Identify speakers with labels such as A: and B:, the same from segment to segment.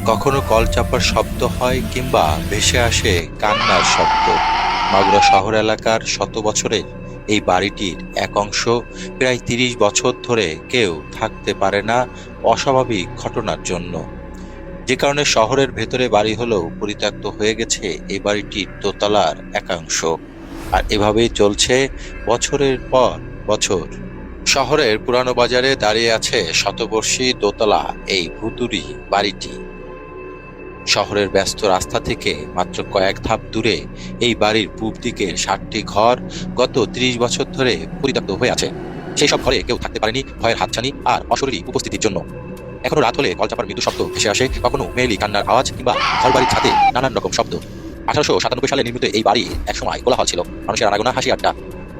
A: কখনো কল চাপার শব্দ হয় কিংবা ভেসে আসে কান্নার শব্দ। মাগুরা শহর এলাকার শত বছরের এই বাড়িটির এক অংশ প্রায় ৩০ বছর ধরে কেউ থাকতে পারে না অস্বাভাবিক ঘটনার জন্য। যে কারণে শহরের ভেতরে বাড়ি হলেও পরিত্যক্ত হয়ে গেছে এই বাড়িটির দোতলার একাংশ। আর এভাবেই চলছে বছরের পর বছর। শহরের পুরানো বাজারে দাঁড়িয়ে আছে শতবর্ষী দোতলা এই ভুতুড়ি বাড়িটি। শহরের ব্যস্ত রাস্তা থেকে মাত্র কয়েক ধাপ দূরে এই বাড়ির পূব দিকের ৭টি ঘর গত ৩০ বছর ধরে পরিত্যক্ত হয়ে আছে। সেই সব ঘরে কেউ থাকতে পারেনি ভয়ের হাতছানি আর অশরীরী উপস্থিতির জন্য। এখনো রাত হলে কলচাপার মৃদু শব্দ ভেসে আসে, কখনো মেয়েলি কান্নার আওয়াজ কিংবা ঘরবাড়ির ছাদে নানান রকম শব্দ। ১৮৯৭ সালে নির্মিত এই বাড়ি একসময় কোলাহল ছিল, মানুষের আনাগোনা, হাসি আড্ডা।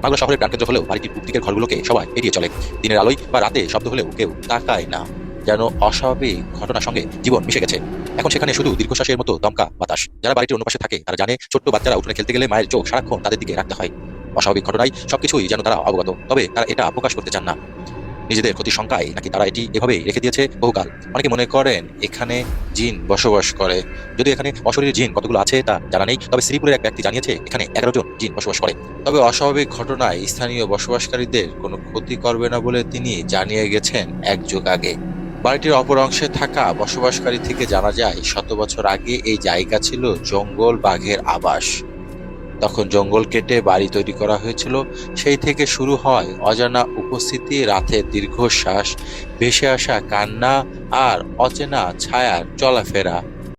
A: মাগুরা শহরের প্রাণকেন্দ্র হলেও বাড়িটির পূব দিকের ঘরগুলোকে সবাই এড়িয়ে চলে। দিনের আলোয় বা রাতে শব্দ হলেও কেউ তাকায় না, যেন অস্বাভাবিক ঘটনার সঙ্গে জীবন মিশে গেছে। এখন সেখানে শুধু দীর্ঘশ্বাসের মতো দমকা বাতাস। যারা বাড়িটির অন্য পাশে থাকে তারা জানে, ছোট্ট বাচ্চারা উঠোনে খেলতে গেলে মায়ের চোখ সারাক্ষণ তাদের দিকে রাখতে হয়। অস্বাভাবিক ঘটনায় সবকিছুই যেন তারা অবগত, তবে তারা এটা প্রকাশ করতে চান না। নিজেদের ক্ষতির শঙ্কায় নাকি তারা এটি এভাবেই রেখে দিয়েছে বহুকাল। অনেকে মনে করেন এখানে জিন বসবাস করে। যদি এখানে অশরীরী জিন কতগুলো আছে তা জানা নেই, তবে শ্রীপুরের এক ব্যক্তি জানিয়েছে এখানে ১১ জন জিন বসবাস করে। তবে অস্বাভাবিক ঘটনায় স্থানীয় বসবাসকারীদের কোনো ক্ষতি করবে না বলে তিনি জানিয়ে গেছেন এক যুগ আগে। বাড়িটির অপর অংশে থাকা বসবাসকারী থেকে জানা যায়, শত বছর আগে এই জায়গা ছিল জঙ্গল বাঘের আবাস। তখন জঙ্গল কেটে বাড়ি তৈরি করা হয়েছিল। সেই থেকে শুরু হয় অজানা উপস্থিতি, রাতের দীর্ঘশ্বাস, ভেসে আসা কান্না আর অচেনা ছায়ার চলাফেরা।